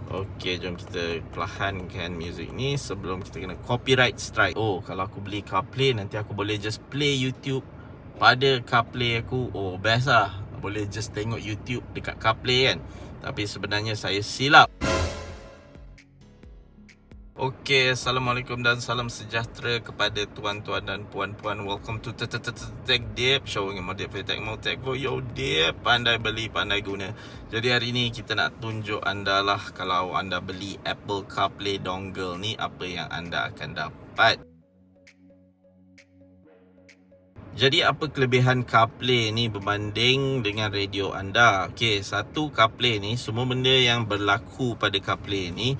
Okey, jom kita perlahankan muzik ni sebelum kita kena copyright strike. Oh, kalau aku beli CarPlay, nanti aku boleh just play YouTube pada CarPlay aku. Oh, best lah. Boleh just tengok YouTube dekat CarPlay kan. Tapi sebenarnya saya silap. Okey, Assalamualaikum dan salam sejahtera kepada tuan-tuan dan puan-puan. Welcome to Tech Dip, showing a model for tech mo tech for your dip. Pandai beli, pandai guna. Jadi hari ni kita nak tunjuk anda lah, kalau anda beli Apple CarPlay Dongle ni, apa yang anda akan dapat. Jadi apa kelebihan CarPlay ni berbanding dengan radio anda? Okey, satu, CarPlay ni, semua benda yang berlaku pada CarPlay ni,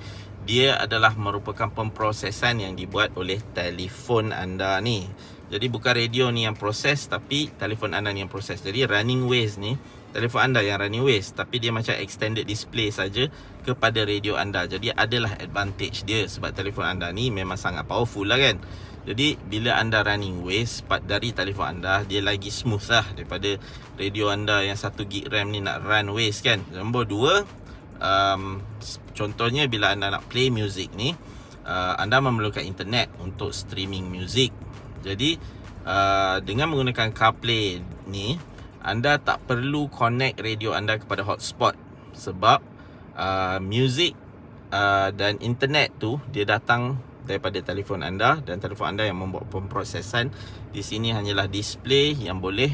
dia adalah merupakan pemprosesan yang dibuat oleh telefon anda ni. Jadi bukan radio ni yang proses, tapi telefon anda ni yang proses. Jadi running waves ni, telefon anda yang running waves, tapi dia macam extended display saja kepada radio anda. Jadi adalah advantage dia, sebab telefon anda ni memang sangat powerful lah kan. Jadi bila anda running waves dari telefon anda, dia lagi smooth lah daripada radio anda yang 1 gig RAM ni nak run waves kan. Nombor 2, contohnya bila anda nak play music ni, anda memerlukan internet untuk streaming music. Jadi dengan menggunakan CarPlay ni, anda tak perlu connect radio anda kepada hotspot, sebab music dan internet tu dia datang daripada telefon anda, dan telefon anda yang membuat pemprosesan. Di sini hanyalah display yang boleh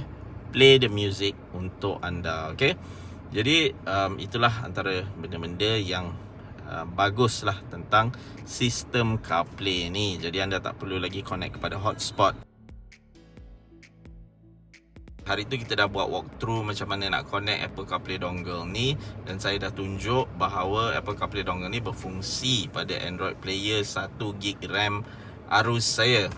play the music untuk anda. Okay, jadi itulah antara benda-benda yang bagus lah tentang sistem CarPlay ni. Jadi anda tak perlu lagi connect kepada hotspot. Hari tu kita dah buat walkthrough macam mana nak connect Apple CarPlay Dongle ni, dan saya dah tunjuk bahawa Apple CarPlay Dongle ni berfungsi pada Android player 1 gig RAM arus saya.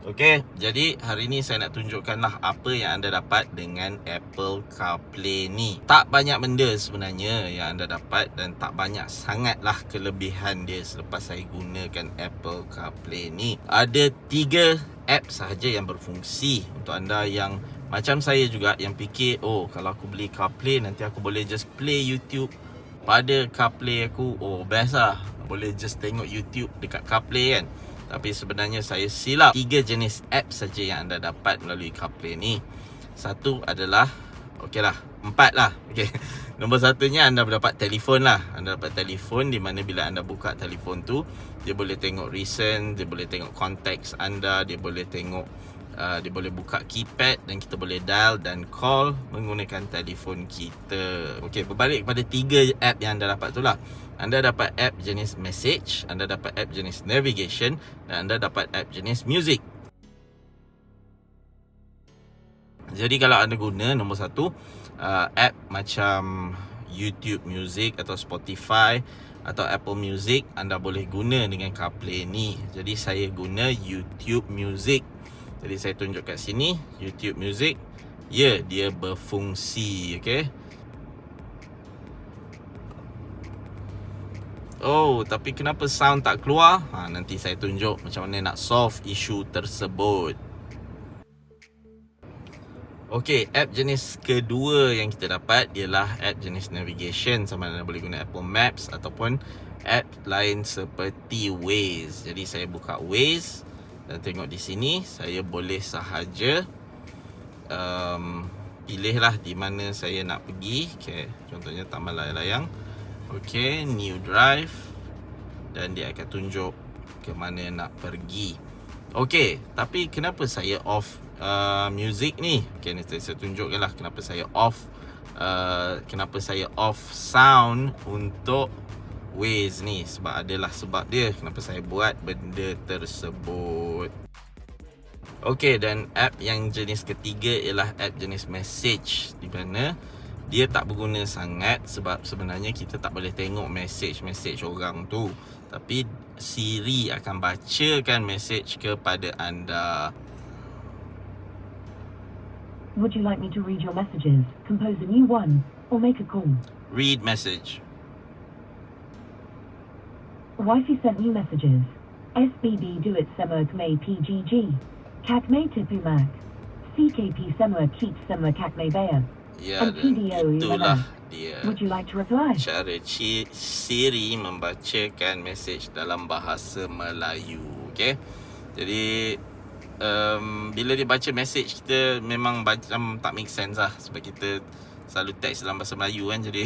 Okey, jadi hari ni saya nak tunjukkanlah apa yang anda dapat dengan Apple CarPlay ni. Tak banyak benda sebenarnya yang anda dapat, dan tak banyak sangatlah kelebihan dia selepas saya gunakan Apple CarPlay ni. Ada 3 app sahaja yang berfungsi untuk anda yang macam saya juga, yang fikir, oh kalau aku beli CarPlay, nanti aku boleh just play YouTube pada CarPlay aku. Oh best lah, boleh just tengok YouTube dekat CarPlay kan. Tapi sebenarnya saya silap. 3 jenis app saja yang anda dapat melalui CarPlay ni. Satu adalah, okey lah, 4 lah. Okay. Nombor satunya, anda dapat telefon lah. Anda dapat telefon di mana bila anda buka telefon tu, dia boleh tengok recent, dia boleh tengok contacts anda, dia boleh tengok dia boleh buka keypad, dan kita boleh dial dan call menggunakan telefon kita. Okey, berbalik kepada 3 app yang anda dapat tu lah. Anda dapat app jenis message, anda dapat app jenis navigation, dan anda dapat app jenis music. Jadi kalau anda guna nombor 1, app macam YouTube Music atau Spotify atau Apple Music, anda boleh guna dengan CarPlay ni. Jadi saya guna YouTube Music. Jadi saya tunjuk kat sini YouTube Music. Ya, dia berfungsi. Okay. Oh, tapi kenapa sound tak keluar? Nanti saya tunjuk macam mana nak solve isu tersebut. Okey, app jenis kedua yang kita dapat ialah app jenis navigation. Sama ada boleh guna Apple Maps ataupun app lain seperti Waze. Jadi saya buka Waze dan tengok di sini, saya boleh sahaja pilihlah di mana saya nak pergi. Okay, contohnya Taman Layang-Layang. Okay, new drive, dan dia akan tunjuk ke mana nak pergi. Okay, tapi kenapa saya off music ni? Okay, ni saya tunjukkanlah kenapa saya off sound untuk Waze ni. Sebab adalah sebab dia kenapa saya buat benda tersebut. Okey, dan app yang jenis ketiga ialah app jenis message, di mana dia tak berguna sangat, sebab sebenarnya kita tak boleh tengok message orang tu, tapi Siri akan bacakan message kepada anda. Would you like me to read your messages, compose a new one, or make a call? Read message. Wifey sent new messages. SBB do it semmer kme PGG. Kak me tipu mak. CKP semmer keep semmer kak me baya. Ya, and dan PDO itulah ULS. dia Would you like to reply? cara Siri membacakan mesej dalam bahasa Melayu. Okay. Jadi bila dia baca mesej kita memang macam tak make sense lah, sebab kita selalu teks dalam bahasa Melayu kan. Jadi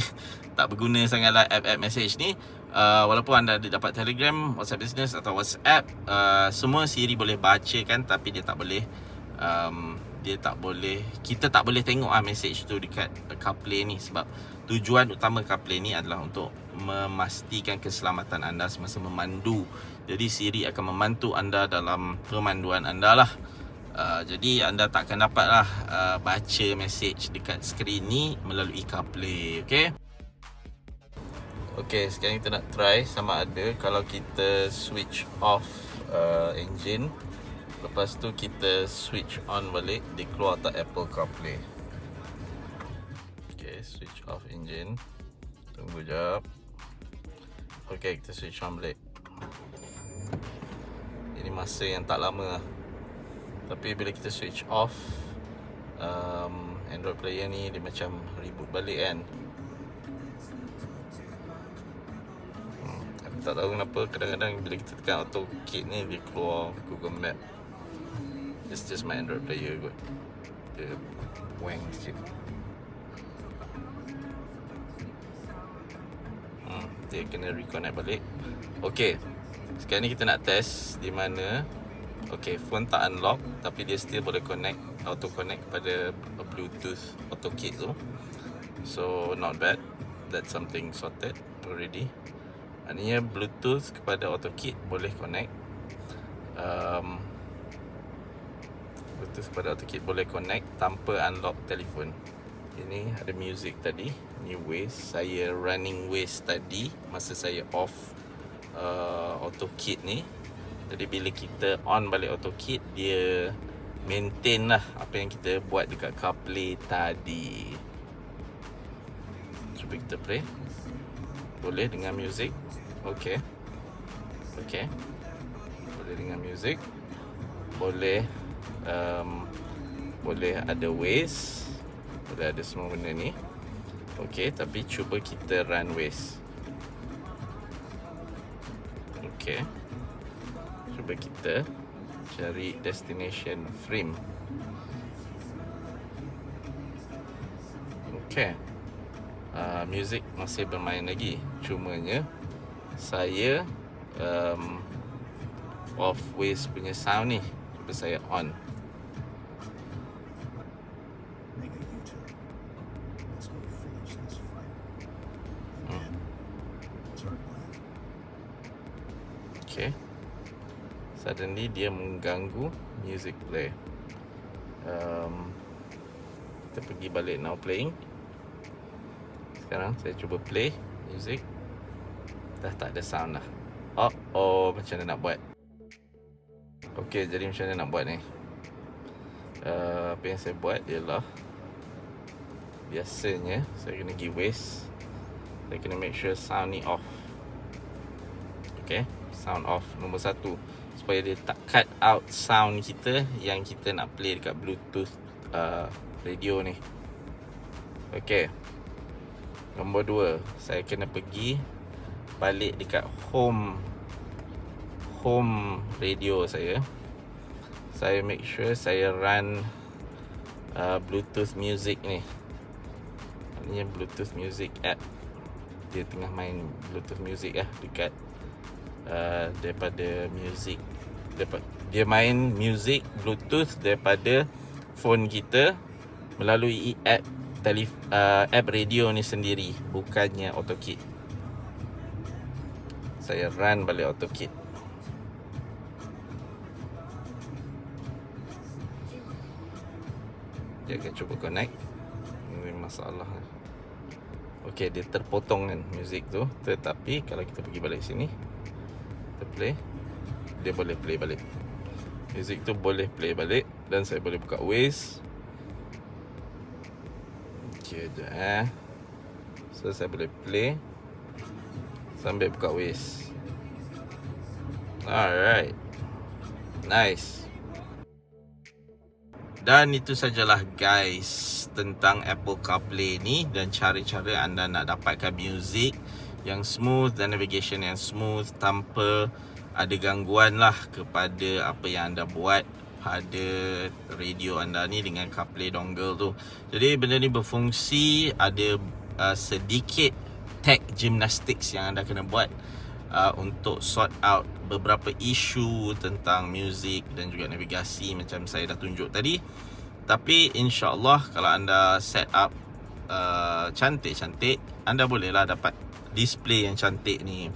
tak berguna sangatlah app-app mesej ni. Walaupun anda ada dapat Telegram, WhatsApp Business atau WhatsApp, semua Siri boleh bacakan, tapi dia tak boleh kita tak boleh tengok mesej tu dekat CarPlay ni. Sebab tujuan utama CarPlay ni adalah untuk memastikan keselamatan anda semasa memandu. Jadi Siri akan membantu anda dalam pemanduan anda lah. Jadi anda tak akan dapat lah baca mesej dekat skrin ni melalui CarPlay. Okay. Okay, sekarang kita nak try sama ada kalau kita switch off engine, lepas tu kita switch on balik, dia keluar tak Apple CarPlay. Okay, switch off engine. Tunggu jap. Okay, kita switch on balik. Ini masa yang tak lama lah. Tapi bila kita switch off, Android player ni dia macam reboot balik kan. Tak tahu kenapa kadang-kadang bila kita tekan AutoKit ni dia keluar Google Map. It's just my Android player kot. Dia wang sikit. Dia kena reconnect balik. Okay, sekarang ni kita nak test di mana phone tak unlock tapi dia still boleh auto connect kepada Bluetooth AutoKit tu. So not bad. That's something sorted already. Maknanya Bluetooth kepada AutoKit boleh connect. Bluetooth kepada AutoKit boleh connect tanpa unlock telefon. Ini ada music tadi, new Waze. Saya running Waze tadi masa saya off AutoKit ni. Jadi bila kita on balik AutoKit, dia maintain lah apa yang kita buat dekat CarPlay tadi. Cuba kita play. Boleh dengan music. Okay. Boleh dengan music. Boleh boleh ada Waze. Boleh ada semua benda ni. Okay, tapi cuba kita run Waze. Okay, cuba kita cari destination frame. Okay, music masih bermain lagi. Cumanya saya off Waze punya sound ni. Cuba saya on. Okay, suddenly dia mengganggu music play. Kita pergi balik now playing. Sekarang saya cuba play music. Dah tak ada sound dah. Macam mana nak buat? Okay, jadi macam mana nak buat ni? Apa yang saya buat ialah, biasanya saya kena pergi Waze. Saya kena make sure sound ni off. Okay, sound off nombor 1, supaya dia tak cut out sound kita yang kita nak play dekat Bluetooth radio ni. Okay, nombor 2, saya kena pergi balik dekat home radio saya. Saya make sure saya run Bluetooth music ni. Maknanya Bluetooth music app. Dia tengah main Bluetooth music lah dekat daripada music. Dia main music Bluetooth daripada phone kita melalui app app radio ni sendiri, bukannya AutoKit. Saya run balik AutoKit. Dia akan cuba connect. Ini masalah. Okay, dia terpotong kan music tu. Tetapi kalau kita pergi balik sini, kita play, dia boleh play balik. Music tu boleh play balik. Dan saya boleh buka Waze. Okay, sekejap So saya boleh play sambil buka Waze. Alright, nice. Dan itu sajalah guys tentang Apple CarPlay ni dan cara-cara anda nak dapatkan muzik yang smooth dan navigation yang smooth tanpa ada gangguan lah kepada apa yang anda buat pada radio anda ni dengan CarPlay Dongle tu. Jadi benda ni berfungsi, ada sedikit tech gymnastics yang anda kena buat untuk sort out beberapa isu tentang muzik dan juga navigasi macam saya dah tunjuk tadi. Tapi insya-Allah kalau anda set up cantik-cantik, anda bolehlah dapat display yang cantik ni.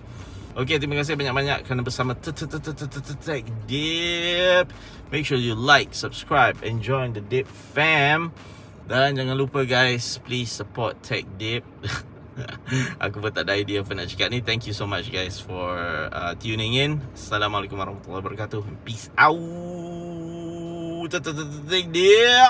Okey, terima kasih banyak-banyak kerana bersama Tech Dip. Make sure you like, subscribe and join the Dip fam. Dan jangan lupa guys, please support Tech Dip. Aku pun tak ada idea apa nak cakap ni. Thank you so much guys for tuning in. Assalamualaikum warahmatullahi wabarakatuh. Peace out. Tech Dip.